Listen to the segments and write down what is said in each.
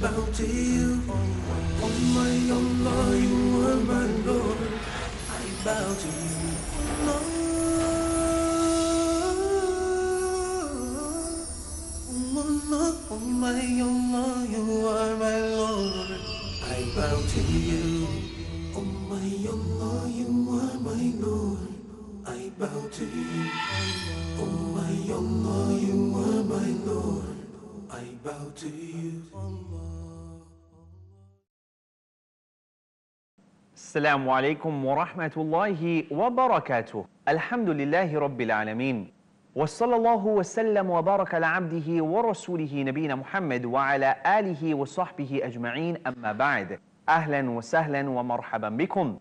bow to you. Oh my Allah, you are my Lord. I bow to you. Allah, oh my Allah, you are my Lord. I bow to you. Oh my Allah, you are my Lord. I bow to you. Oh my Allah, you are my Lord. I bow to you. Assalamu alaikum wa rahmatullahi wa barakatuh. Alhamdulillahi rabbil alameen. Wa sallallahu wa sallam wa baraka ala abdihi wa rasulihi nabina Muhammad wa ala alihi wa sahbihi ajma'een amma ba'd. Ahlan wa sahlan wa marhaban bikum.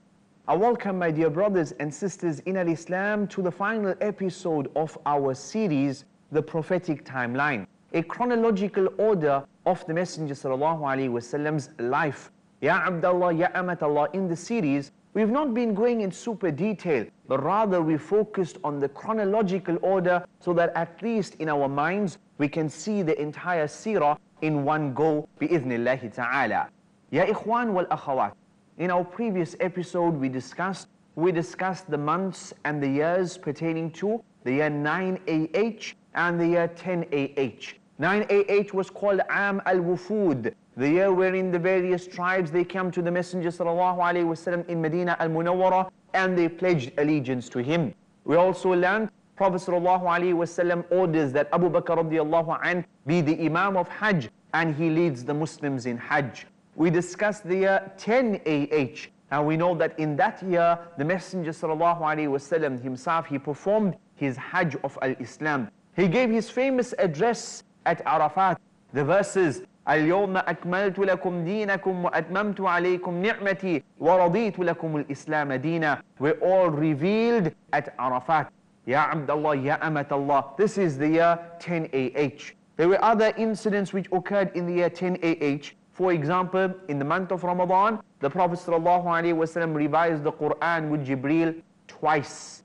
I welcome my dear brothers and sisters in al-Islam to the final episode of our series, The Prophetic Timeline, a chronological order of the Messenger sallallahu alaihi wasallam's life. Ya Abdullah, Ya Amatallah, in the series, we've not been going in super detail, but rather we focused on the chronological order so that at least in our minds, we can see the entire seerah in one go, bi'idhnillahi ta'ala. Ya Ikhwan wal Akhawat, in our previous episode, we discussed the months and the years pertaining to the year 9 AH and the year 10 AH. 9 AH was called Am al-Wufud, the year wherein the various tribes, they came to the Messenger sallallahu alaihi wasallam in Medina al-Munawwara and they pledged allegiance to him. We also learned Prophet sallallahu alaihi wasallam orders that Abu Bakr radiallahu anh be the Imam of Hajj and he leads the Muslims in Hajj. We discussed the year 10 AH, and we know that in that year, the Messenger sallallahu alaihi wasallam himself, he performed his Hajj of al-Islam. He gave his famous address at Arafat, the verses, اليوم أكملت لكم دينكم وأتممت عليكم نعمتي ورضيت لكم الإسلام دينا, were all revealed at Arafat. Ya Abdullah, Ya Amatallah, this is the year 10 AH. There were other incidents which occurred in the year 10 AH. For example, in the month of Ramadan, the Prophet ﷺ revised the Quran with Jibreel twice.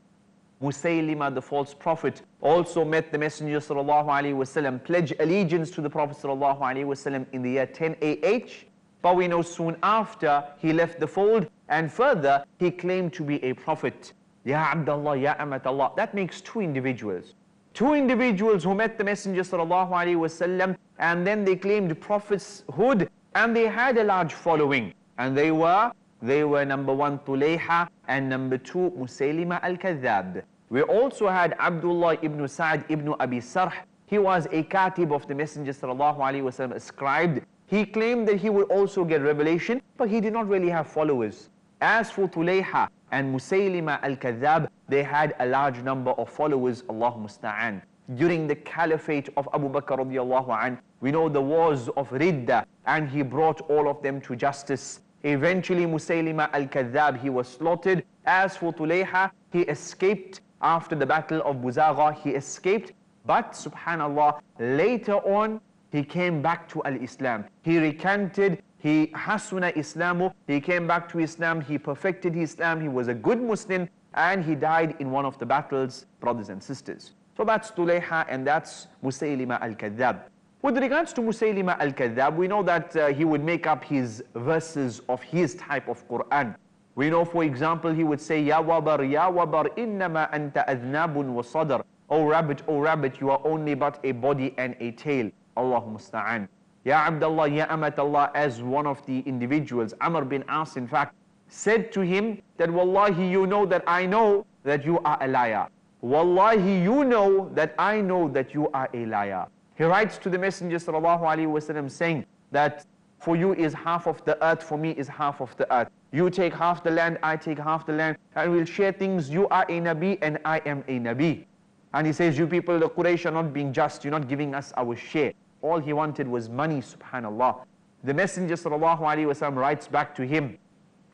Musaylima, the false prophet, also met the Messenger ﷺ, pledged allegiance to the Prophet ﷺ in the year 10 AH, but we know soon after he left the fold, and further he claimed to be a prophet. Ya Abdullah, Ya Amatallah, that makes two individuals. Two individuals who met the Messenger ﷺ, and then they claimed prophethood, and they had a large following. And they were number one, Tulayha, and number two, Musaylima al-Kadhab. We also had Abdullah ibn Sa'd ibn Abi Sarh. He was a katib of the Messenger ﷺ, a scribe. He claimed that he would also get revelation, but he did not really have followers. As for Tulayha and Musaylima al-Kadhab, they had a large number of followers, Allah musta'an. During the caliphate of Abu Bakr radiallahu anh, we know the wars of Ridda, and he brought all of them to justice. Eventually, Musaylima al-Kadhab, he was slaughtered. As for Tulayha, he escaped after the battle of Buzagha, he escaped. But subhanallah, later on, he came back to al-Islam. He recanted, he hasuna Islamu, he came back to Islam, he perfected Islam, he was a good Muslim, and he died in one of the battles, brothers and sisters. So that's Tulayha and that's Musaylima al-Kadhab. With regards to Musaylima al-Kadhab, we know that he would make up his verses of his type of Quran. We know, for example, he would say, Ya wabar, innama anta adnabun wa sadr. O rabbit, you are only but a body and a tail. Allah musta'an. Ya Abdullah, Ya Amatallah, as one of the individuals, Amr bin As, in fact, said to him that, Wallahi, you know that I know that you are a liar. Wallahi, you know that I know that you are a liar. He writes to the Messenger ﷺ saying that for you is half of the earth, for me is half of the earth. You take half the land, I take half the land, and we'll share things. You are a Nabi and I am a Nabi. And he says, you people, the Quraysh, are not being just, you're not giving us our share. All he wanted was money, subhanallah. The Messenger ﷺ writes back to him,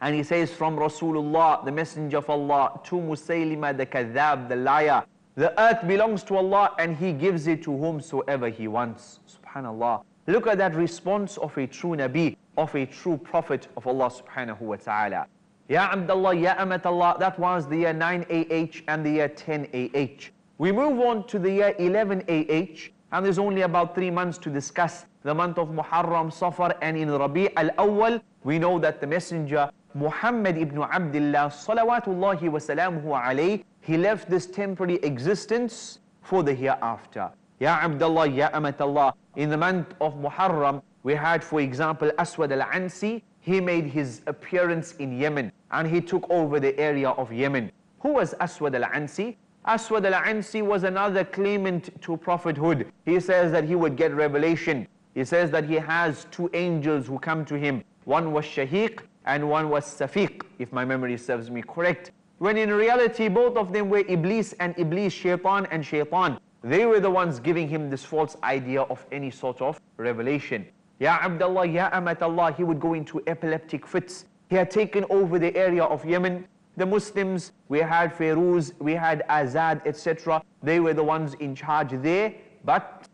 and he says, from Rasulullah, the Messenger of Allah, to Musaylima the Kadhab, the liar, the earth belongs to Allah and He gives it to whomsoever He wants. Subhanallah. Look at that response of a true Nabi, of a true prophet of Allah subhanahu wa ta'ala. Ya Abdullah, Ya Amatallah, that was the year 9 AH and the year 10 AH. We move on to the year 11 AH, and there's only about 3 months to discuss the month of Muharram, Safar, and in Rabi' al-Awwal, we know that the Messenger Muhammad ibn Abdullah salawatullahi wa salamuhu alayhi, he left this temporary existence for the hereafter. Ya Abdullah, Ya Amatallah, in the month of Muharram, we had, for example, Aswad al-Ansi. He made his appearance in Yemen and he took over the area of Yemen. Who was Aswad al-Ansi? Aswad al-Ansi was another claimant to prophethood. He says that he would get revelation. He says that he has two angels who come to him. One was Shahiq and one was Safiq, if my memory serves me correct. When in reality, both of them were Iblis and Iblis, Shaitan and Shaitan. They were the ones giving him this false idea of any sort of revelation. Ya Abdullah, Ya Amatallah, he would go into epileptic fits. He had taken over the area of Yemen. The Muslims, we had Feroz, we had Azad, etc. They were the ones in charge there. But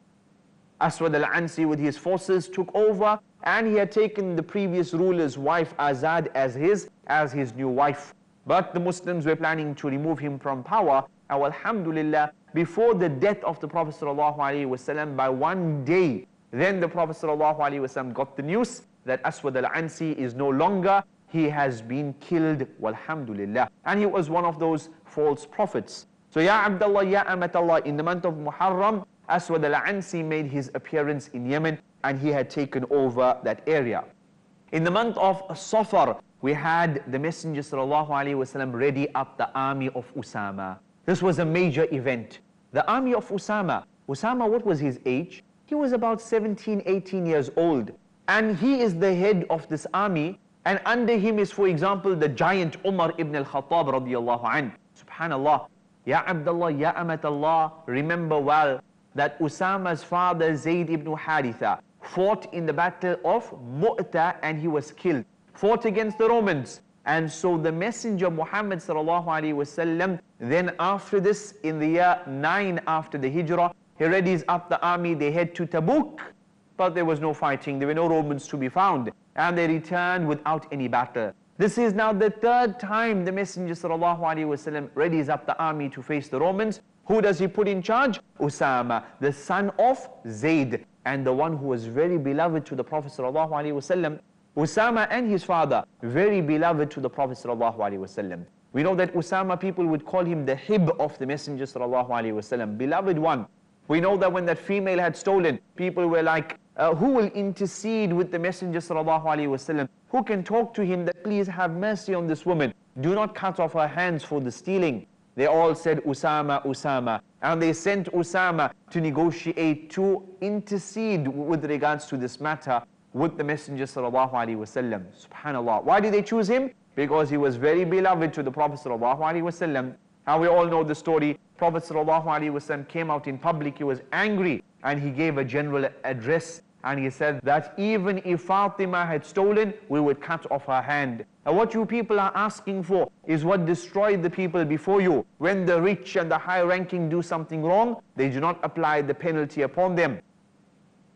Aswad al-Ansi with his forces took over, and he had taken the previous ruler's wife Azad as his new wife. But the Muslims were planning to remove him from power. And alhamdulillah, before the death of the Prophet ﷺ by one day, then the Prophet ﷺ got the news that Aswad al-Ansi is no longer, he has been killed, walhamdulillah. And he was one of those false prophets. So Ya Abdullah, Ya Amatallah, in the month of Muharram, Aswad al-Ansi made his appearance in Yemen and he had taken over that area. In the month of Safar, we had the Messenger ﷺ ready up the army of Usama. This was a major event. The army of Usama, what was his age? He was about 17, 18 years old. And he is the head of this army. And under him is, for example, the giant Umar ibn al-Khattab radiyallahu anhu. Subhanallah. Ya Abdullah, Ya Amatallah, remember well that Usama's father Zayd ibn Haritha fought in the battle of Mu'ta and he was killed. Fought against the Romans. And so the Messenger Muhammad sallallahu alaihi wasallam, then after this, in the year 9 after the Hijrah, he readies up the army, they head to Tabuk, but there was no fighting, there were no Romans to be found, and they returned without any battle. This is now the third time the Messenger sallallahu alaihi wasallam readies up the army to face the Romans. Who does he put in charge? Usama, the son of Zayd, and the one who was very beloved to the Prophet sallallahu alaihi wasallam. Usama and his father, very beloved to the Prophet sallallahu alaihi wasallam. We know that Usama, people would call him the Hib of the Messenger sallallahu alaihi wasallam, beloved one. We know that when that female had stolen, people were like, who will intercede with the Messenger sallallahu alaihi wasallam? Who can talk to him that please have mercy on this woman? Do not cut off her hands for the stealing. They all said, Usama, Usama. And they sent Usama to negotiate, to intercede with regards to this matter with the Messenger sallallahu alaihi wasallam. Subhanallah. Why did they choose him? Because he was very beloved to the Prophet sallallahu alaihi wasallam. And we all know the story. Prophet sallallahu alaihi wasallam came out in public. He was angry and he gave a general address. And he said that even if Fatima had stolen, we would cut off her hand. And what you people are asking for is what destroyed the people before you. When the rich and the high-ranking do something wrong, they do not apply the penalty upon them.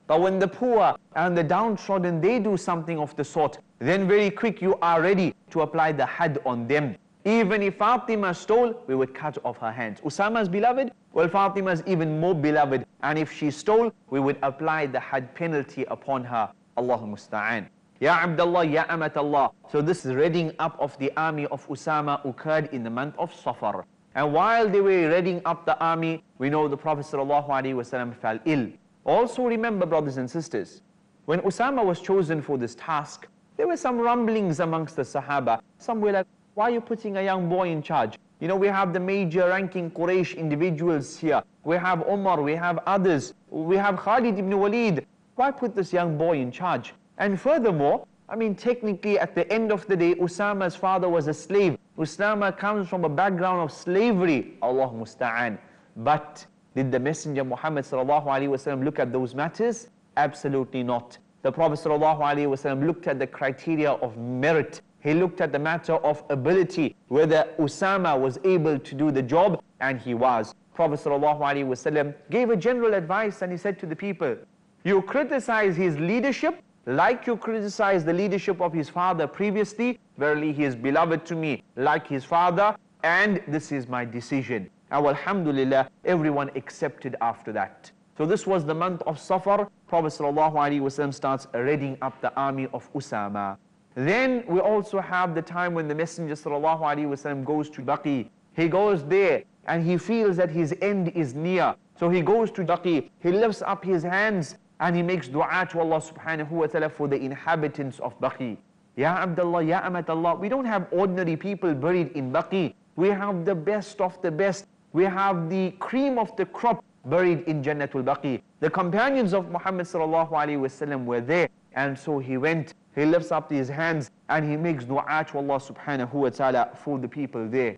But when the poor and the downtrodden, they do something of the sort, then very quick you are ready to apply the had on them. Even if Fatima stole, we would cut off her hands. Usama's beloved? Well, Fatima's even more beloved. And if she stole, we would apply the had penalty upon her. Allahu musta'an. Ya Abdullah, Ya Amatallah. So this readying up of the army of Usama occurred in the month of Safar. And while they were readying up the army, we know the Prophet ﷺ fell ill. Also remember, brothers and sisters, when Usama was chosen for this task, there were some rumblings amongst the Sahaba. Some were like, why are you putting a young boy in charge? You know, we have the major ranking Quraysh individuals here. We have Umar, we have others. We have Khalid ibn Walid. Why put this young boy in charge? And furthermore, I mean, technically at the end of the day, Usama's father was a slave. Usama comes from a background of slavery. Allah musta'an. But did the Messenger Muhammad sallallahu alaihi wasallam look at those matters? Absolutely not. The Prophet sallallahu alaihi wasallam looked at the criteria of merit. He looked at the matter of ability, whether Usama was able to do the job, and he was. Prophet sallallahu alaihi wasallam gave a general advice and he said to the people, you criticize his leadership like you criticize the leadership of his father previously. Verily he is beloved to me like his father, and this is my decision. Now alhamdulillah, everyone accepted after that. So this was the month of Safar. Prophet ﷺ starts readying up the army of Usama. Then we also have the time when the Messenger ﷺ goes to Baqi. He goes there and he feels that his end is near. So he goes to Baqi, he lifts up his hands and he makes dua to Allah subhanahu wa ta'ala for the inhabitants of Baqi. Ya Abdullah, Ya Amatallah, we don't have ordinary people buried in Baqi. We have the best of the best. We have the cream of the crop buried in Jannatul Baqi. The companions of Muhammad sallallahu alaihi wasallam were there, and so he went, he lifts up his hands and he makes dua to Allah subhanahu wa ta'ala for the people there.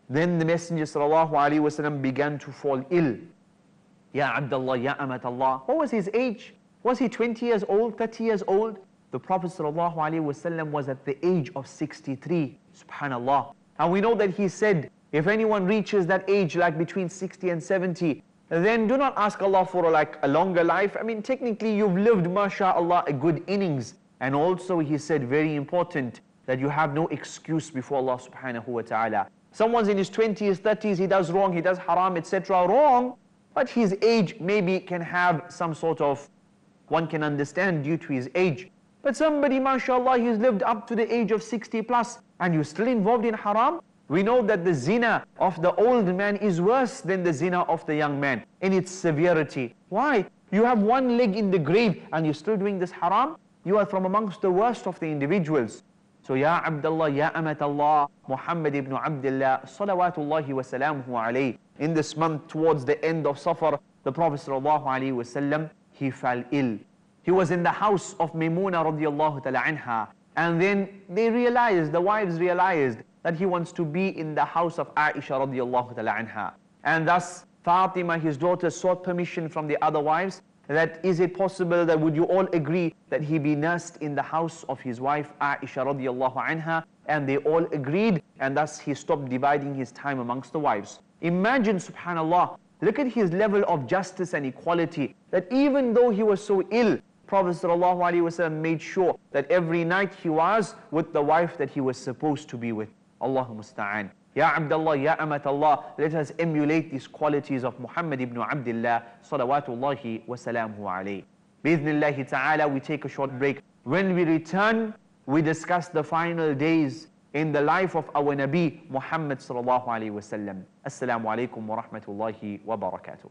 Then the Messenger sallallahu alaihi wasallam began to fall ill. Ya Abdullah, Ya Amatallah. What was his age? Was he 20 years old, 30 years old? The Prophet sallallahu alaihi wasallam was at the age of 63. Subhanallah. And we know that he said, if anyone reaches that age, like between 60 and 70, then do not ask Allah for a longer life. I mean, technically you've lived, mashallah, a good innings. And also he said, very important, that you have no excuse before Allah subhanahu wa ta'ala. Someone's in his 20s, 30s, he does wrong, he does haram, etc. Wrong, but his age maybe can have some sort of, one can understand due to his age. But somebody, mashallah, he's lived up to the age of 60 plus, and you're still involved in haram. We know that the zina of the old man is worse than the zina of the young man in its severity. Why? You have one leg in the grave and you're still doing this haram? You are from amongst the worst of the individuals. So Ya Abdullah, Ya Amatallah, Muhammad ibn Abdullah, salawatullahi wa salamuhu alayhi. In this month, towards the end of Safar, the Prophet sallallahu alayhi wa sallam, he fell ill. He was in the house of Maymuna radiallahu ta'ala anha. And then they realized, the wives realized, that he wants to be in the house of Aisha radiallahu ta'ala anha. And thus Fatima, his daughter, sought permission from the other wives that is it possible that would you all agree that he be nursed in the house of his wife Aisha radiallahu anha, and they all agreed, and thus he stopped dividing his time amongst the wives. Imagine, subhanallah, look at his level of justice and equality, that even though he was so ill, Prophet ﷺ made sure that every night he was with the wife that he was supposed to be with. Allahu musta'an. Ya Abdullah, Ya Amatallah, let us emulate these qualities of Muhammad ibn Abdullah, salawatullahi wa salamuhu alayhi. Bi'idhnillahi ta'ala, we take a short break. When we return, we discuss the final days in the life of our Nabi, Muhammad sallallahu alayhi wa sallam. Assalamu alaikum wa rahmatullahi wa barakatuh.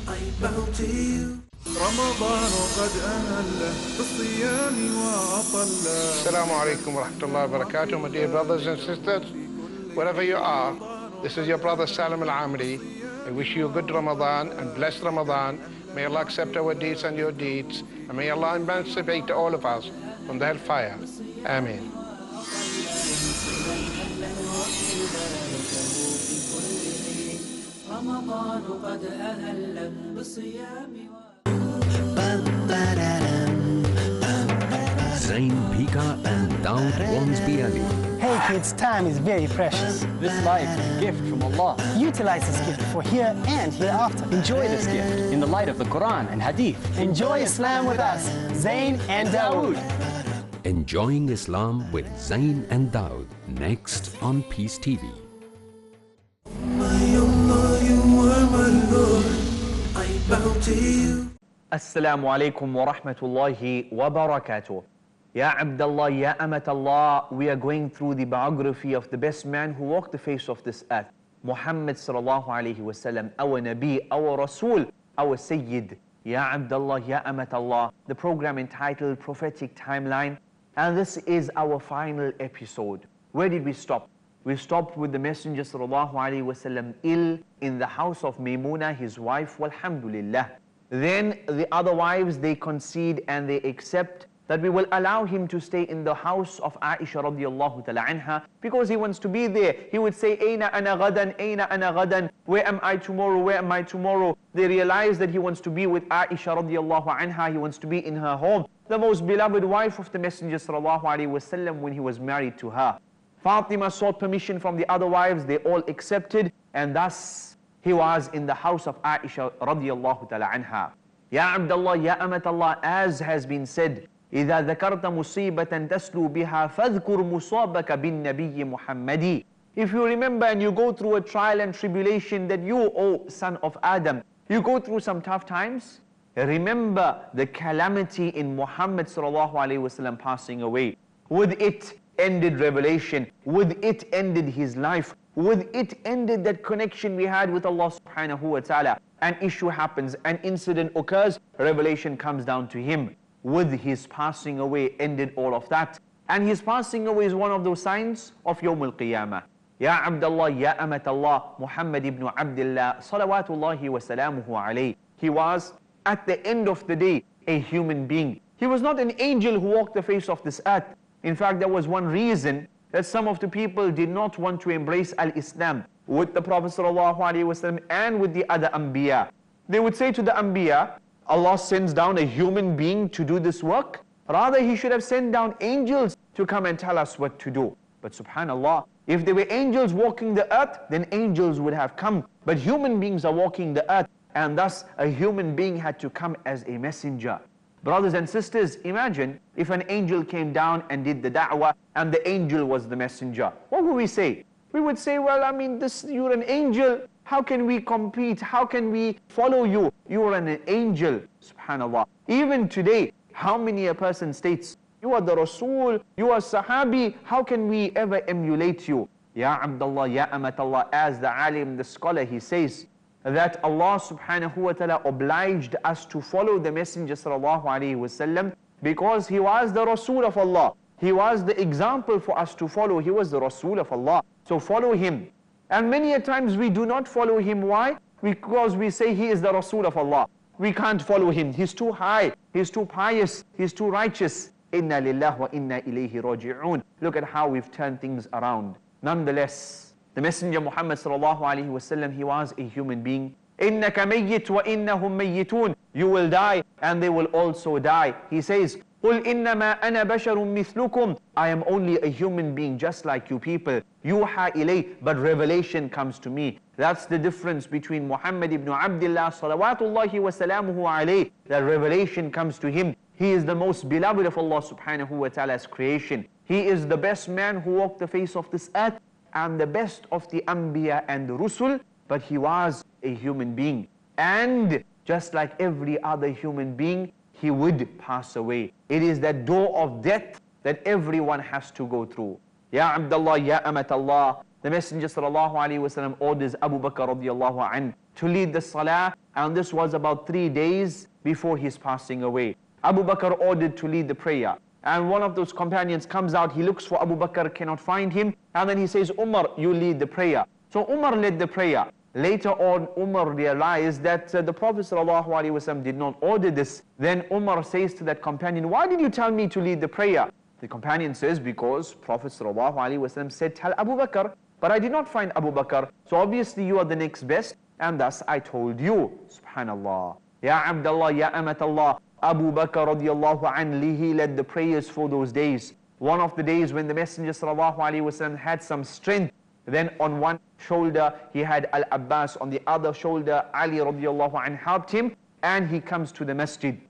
I bow to you. رمضان قد أهل بالصيام وأطل. Assalamu alaikum wa rahmatullahi wa barakatuh, my dear brothers and sisters. Wherever you are, this is your brother Salim Al-Amri. I wish you a good Ramadan and blessed Ramadan. May Allah accept our deeds and your deeds. And may Allah emancipate all of us from the hellfire. Ameen. رمضان قد أهل بالصيام Zain, Pika and Daud Wansby Ali. Hey kids, time is very precious. This life is a gift from Allah. Utilize this gift for here and hereafter. Enjoy this gift in the light of the Quran and Hadith. Enjoy Islam with us, Zain and Dawood. Enjoying Islam with Zain and Daud. Next on Peace TV. My Allah, you are my Lord. I bow to you. Assalamu alaikum wa rahmatullahi wa barakatuh. Ya Abdullah, Ya Amatallah, we are going through the biography of the best man who walked the face of this earth, Muhammad sallallahu alayhi wa sallam, our Nabi, our Rasul, our Sayyid. Ya Abdullah, Ya Amatallah, the program entitled Prophetic Timeline, and this is our final episode. Where did we stop? We stopped with the Messenger sallallahu alayhi wa sallam ill in the house of Maymuna, his wife, walhamdulillah. Then the other wives, they concede and they accept that we will allow him to stay in the house of Aisha radiallahu ta'ala anha because he wants to be there. He would say, Aina ana ghadan, Aina ana ghadan, where am I tomorrow, where am I tomorrow? They realize that he wants to be with Aisha radiallahu anha, he wants to be in her home, the most beloved wife of the Messenger sallallahu alayhi wa sallam when he was married to her. Fatima sought permission from the other wives, they all accepted, and thus he was in the house of Aisha radiallahu ta'ala anha. Ya Abdullah, Ya Amatallah, as has been said, إذا ذكرت مصيبة تسلو بها فاذكر مصابك بالنبي محمد. If you remember and you go through a trial and tribulation that you, O son of Adam, you go through some tough times, remember the calamity in Muhammad sallallahu alaihi wasallam passing away. With it ended revelation, with it ended his life, with it ended that connection we had with Allah subhanahu wa ta'ala. An issue happens, an incident occurs, revelation comes down to him. With his passing away ended all of that. And his passing away is one of those signs of Yawm al-Qiyamah. Ya Abdullah, Ya Amatallah, Muhammad ibn Abdullah, salawatullahi wa salamuhu alayhi. He was, at the end of the day, a human being. He was not an angel who walked the face of this earth. In fact, there was one reason that some of the people did not want to embrace al-Islam with the Prophet ﷺ and with the other Anbiya. They would say to the Anbiya, Allah sends down a human being to do this work. Rather, He should have sent down angels to come and tell us what to do. But subhanallah, if there were angels walking the earth, then angels would have come. But human beings are walking the earth, and thus a human being had to come as a messenger. Brothers and sisters, imagine if an angel came down and did the da'wah and the angel was the messenger. What would we say? We would say, well, I mean, you're an angel. How can we compete? How can we follow you? You are an angel. Subhanallah. Even today, how many a person states, you are the Rasul, you are Sahabi, how can we ever emulate you? Ya Abdullah, Ya Amatallah, as the alim, the scholar, he says that Allah subhanahu wa ta'ala obliged us to follow the Messenger sallallahu alayhi wasallam because he was the Rasul of Allah. He was the example for us to follow. He was the Rasul of Allah. So follow him. And many a times we do not follow him. Why? Because we say he is the Rasul of Allah. We can't follow him. He's too high. He's too pious. He's too righteous. Inna lillah wa inna ilayhi raji'un. Look at how we've turned things around. Nonetheless, the Messenger Muhammad sallallahu alayhi wasallam, he was a human being. إِنَّكَ مَيِّتْ وَإِنَّهُمْ مَيِّتُونَ. You will die and they will also die. He says, قُلْ إِنَّمَا أَنَا بَشَرٌ مِثْلُكُمْ. I am only a human being just like you people. يُوحَى إِلَيْهِ, but revelation comes to me. That's the difference between Muhammad ibn Abdullah salawatullahi wa salamuhu alayhi. That revelation comes to him. He is the most beloved of Allah subhanahu wa ta'ala's creation. He is the best man who walked the face of this earth and the best of the Anbiya and the Rusul, but he was a human being. And just like every other human being, he would pass away. It is that door of death that everyone has to go through. Ya Abdullah, Ya Amatallah, the Messenger sallallahu alaihi wasallam orders Abu Bakr radiallahu anhu to lead the salah, and this was about 3 days before his passing away. Abu Bakr ordered to lead the prayer. And one of those companions comes out, he looks for Abu Bakr, cannot find him, and then he says, Umar, you lead the prayer. So Umar led the prayer. Later on, Umar realized that the Prophet ﷺ did not order this. Then Umar says to that companion, why did you tell me to lead the prayer? The companion says, because Prophet ﷺ said, tell Abu Bakr, but I did not find Abu Bakr, so obviously you are the next best, and thus I told you. Subhanallah. Ya Abdullah, Ya Amatallah, Abu Bakr radiallahu anhu, he led the prayers for those days. One of the days when the Messenger ﷺ had some strength, then on one shoulder he had Al-Abbas, on the other shoulder Ali radiallahu anhu helped him, and he comes to the masjid.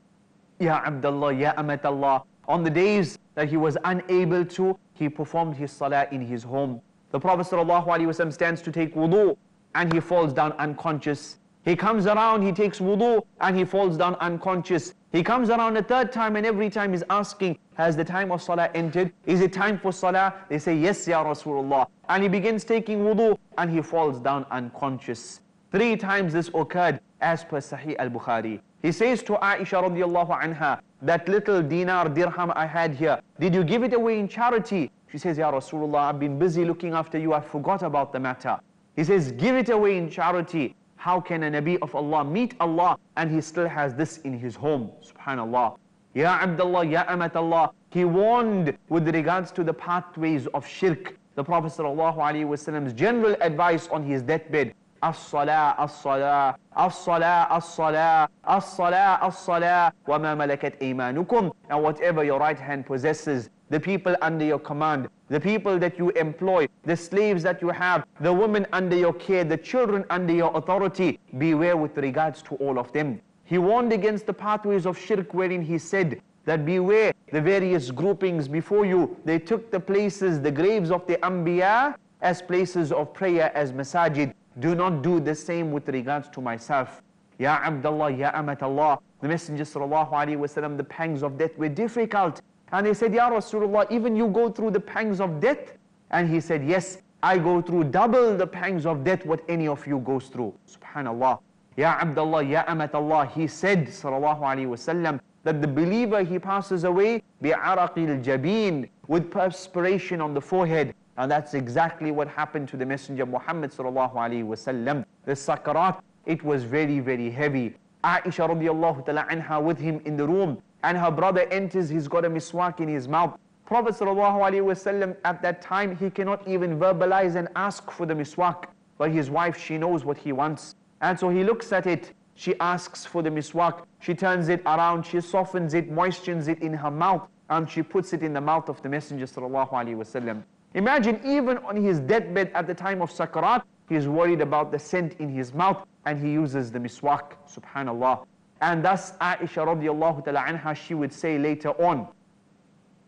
Ya Abdullah, Ya Amatallah, on the days that he was unable to, he performed his salah in his home. The Prophet ﷺ stands to take wudu, and he falls down unconscious. He comes around, he takes wudu, and he falls down unconscious. He comes around a third time, and every time he's asking, has the time of salah entered? Is it time for salah? They say, yes, Ya Rasulullah. And he begins taking wudu, and he falls down unconscious. 3 times this occurred as per Sahih al-Bukhari. He says to Aisha radiallahu anha, that little dinar, dirham I had here, did you give it away in charity? She says, Ya Rasulullah, I've been busy looking after you, I forgot about the matter. He says, give it away in charity. How can a Nabi of Allah meet Allah and he still has this in his home? Subhanallah. Ya Abdullah, Ya Amatallah, he warned with regards to the pathways of shirk. The Prophet ﷺ's general advice on his deathbed, As-salah, as-salah, as-salah, as-salah, as-salah, as-salah, wa ma malakat aymanukum. And whatever your right hand possesses, the people under your command, the people that you employ, the slaves that you have, the women under your care, the children under your authority, beware with regards to all of them. He warned against the pathways of shirk, wherein he said that beware the various groupings before you. They took the places, the graves of the Anbiya, as places of prayer, as masajid. Do not do the same with regards to myself. Ya Abdullah, Ya Amatallah. The Messenger sallallahu alaihi wasallam, the pangs of death were difficult. And they said, Ya Rasulullah, even you go through the pangs of death? And he said, yes, I go through double the pangs of death what any of you goes through. Subhanallah. Ya Abdullah, Ya Amatallah. He said, sallallahu alaihi wasallam, that the believer, he passes away bi'araqil jabeen, with perspiration on the forehead. And that's exactly what happened to the Messenger Muhammad sallallahu alaihi wasallam. The sakarat, it was very, very heavy. Aisha radiallahu ta'ala anha with him in the room, and her brother enters, he's got a miswak in his mouth. Prophet sallallahu alaihi wasallam at that time, he cannot even verbalize and ask for the miswak. But his wife, she knows what he wants. And so he looks at it, she asks for the miswak, she turns it around, she softens it, moistens it in her mouth, and she puts it in the mouth of the Messenger sallallahu alaihi wasallam. Imagine, even on his deathbed at the time of sakarat, he is worried about the scent in his mouth, and he uses the miswak, subhanallah. And thus Aisha radiallahu ta'ala anha, she would say later on,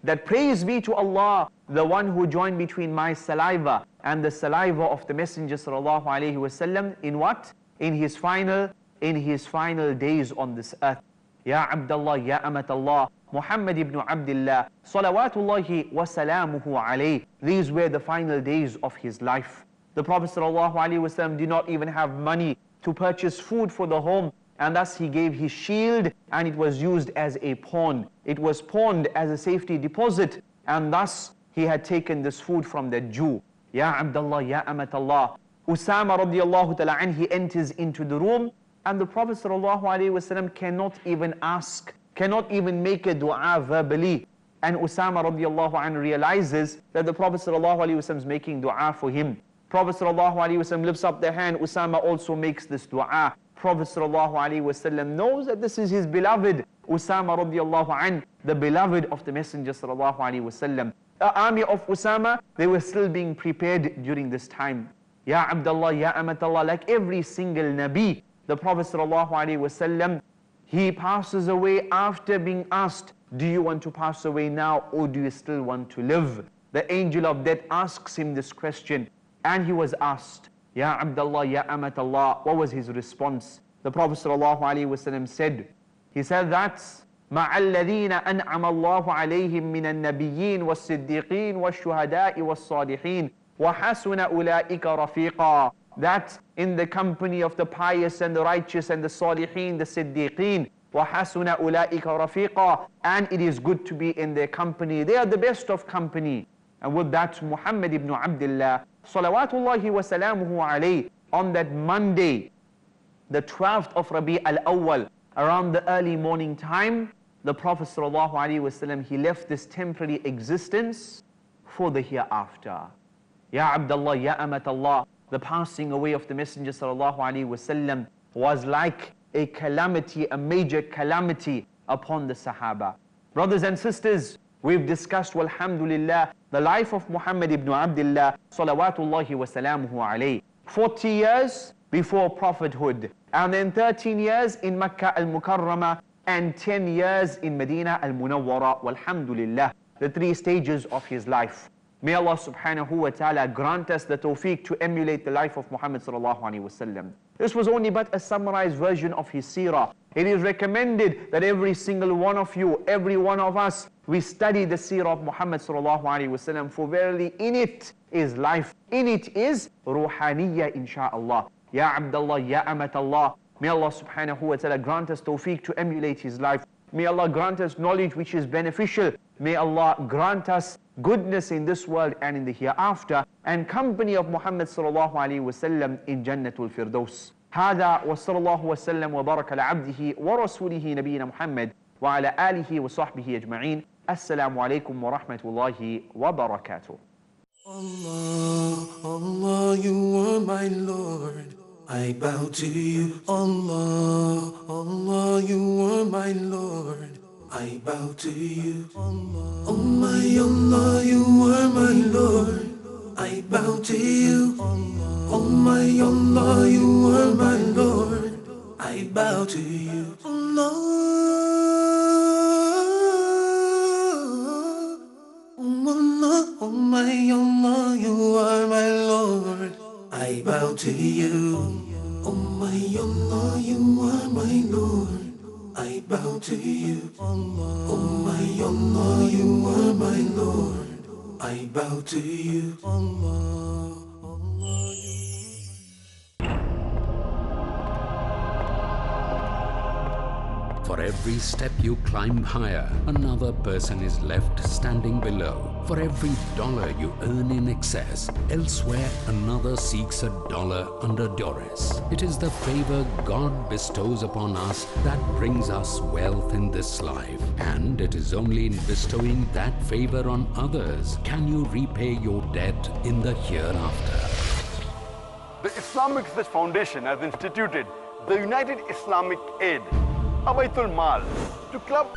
that praise be to Allah, the one who joined between my saliva and the saliva of the Messenger sallallahu alaihi wasallam, in what? In his final days on this earth. Ya Abdullah, Ya Amatallah, Muhammad ibn Abdullah, salawatullahi wa salamuhu alayh. These were the final days of his life. The Prophet ﷺ did not even have money to purchase food for the home, and thus he gave his shield, and it was used as a pawn. It was pawned as a safety deposit, and thus he had taken this food from the Jew. Ya Abdullah, Ya Amatallah. Usama radiallahu ta'ala anhu, he enters into the room, and the Prophet ﷺ cannot even ask, cannot even make a dua verbally. And Usama radiallahu anhu realizes that the Prophet ﷺ is making dua for him. Prophet ﷺ lifts up the hand, Usama also makes this dua. Prophet ﷺ knows that this is his beloved, Usama radiallahu anhu, the beloved of the Messenger ﷺ. The army of Usama, they were still being prepared during this time. Ya Abdullah, Ya Amatallah, like every single Nabi, the Prophet ﷺ, he passes away after being asked, do you want to pass away now, or do you still want to live? The angel of death asks him this question, and he was asked, Ya Abdullah, Ya Amatallah. What was his response? The Prophet ﷺ said, he said that مع الذين أنعم الله عليهم من النبيين والصديقين والشهداء والصالحين وحسن أولئك رفيقا. That in the company of the pious and the righteous and the salihin, the siddiqeen, وحسن أولئك رفيقا, and it is good to be in their company. They are the best of company. And with that, Muhammad ibn Abdullah, salawatullahi wa salamuhu alayhi, on that Monday, the 12th of Rabi al-Awwal, around the early morning time, the Prophet sallallahu alaihi wasallam, he left this temporary existence for the hereafter. Ya Abdullah, Ya Amatallah, the passing away of the Messenger sallallahu alaihi wasallam was like a calamity, a major calamity upon the Sahaba. Brothers and sisters, we've discussed, walhamdulillah, the life of Muhammad ibn Abdullah, salawatullahi wa salamuhu alayhi. 40 years before prophethood, and then 13 years in Makkah al-Mukarramah, and 10 years in Medina al-Munawwara, walhamdulillah, the 3 stages of his life. May Allah subhanahu wa ta'ala grant us the tawfiq to emulate the life of Muhammad sallallahu alaihi wasallam. This was only but a summarized version of his seerah. It is recommended that every single one of you, every one of us, we study the seerah of Muhammad sallallahu alaihi wasallam, for verily in it is life, in it is ruhaniyya, insha'Allah. Ya Abdullah, Ya Amatallah, may Allah subhanahu wa ta'ala grant us tawfiq to emulate his life. May Allah grant us knowledge which is beneficial. May Allah grant us goodness in this world and in the hereafter, and company of Muhammad sallallahu alaihi wasallam in Jannatul Firdaus. هذا وصلى الله وسلم وبارك على عبده ورسوله نبينا محمد وعلى آله وصحبه أجمعين. السلام عليكم ورحمة الله وبركاته. Allah, Allah, you are my Lord. I bow to you. Allah, Allah, you are my Lord. I bow to you. Allah, oh my Allah, you are my Lord. I bow to you. Allah, oh my Allah, you are my Lord. I bow to you. Allah, oh Allah, oh my Allah, you are my Lord. to you. Oh my Allah, you are my Lord. I bow to you. Oh my Allah, you are my Lord. I bow to you. For every step you climb higher, another person is left standing below. For every dollar you earn in excess, elsewhere another seeks $1 under duress. It is the favor God bestows upon us that brings us wealth in this life. And it is only in bestowing that favor on others can you repay your debt in the hereafter. The Islamic Research Foundation has instituted the United Islamic Aid, Abaitul Mal, to club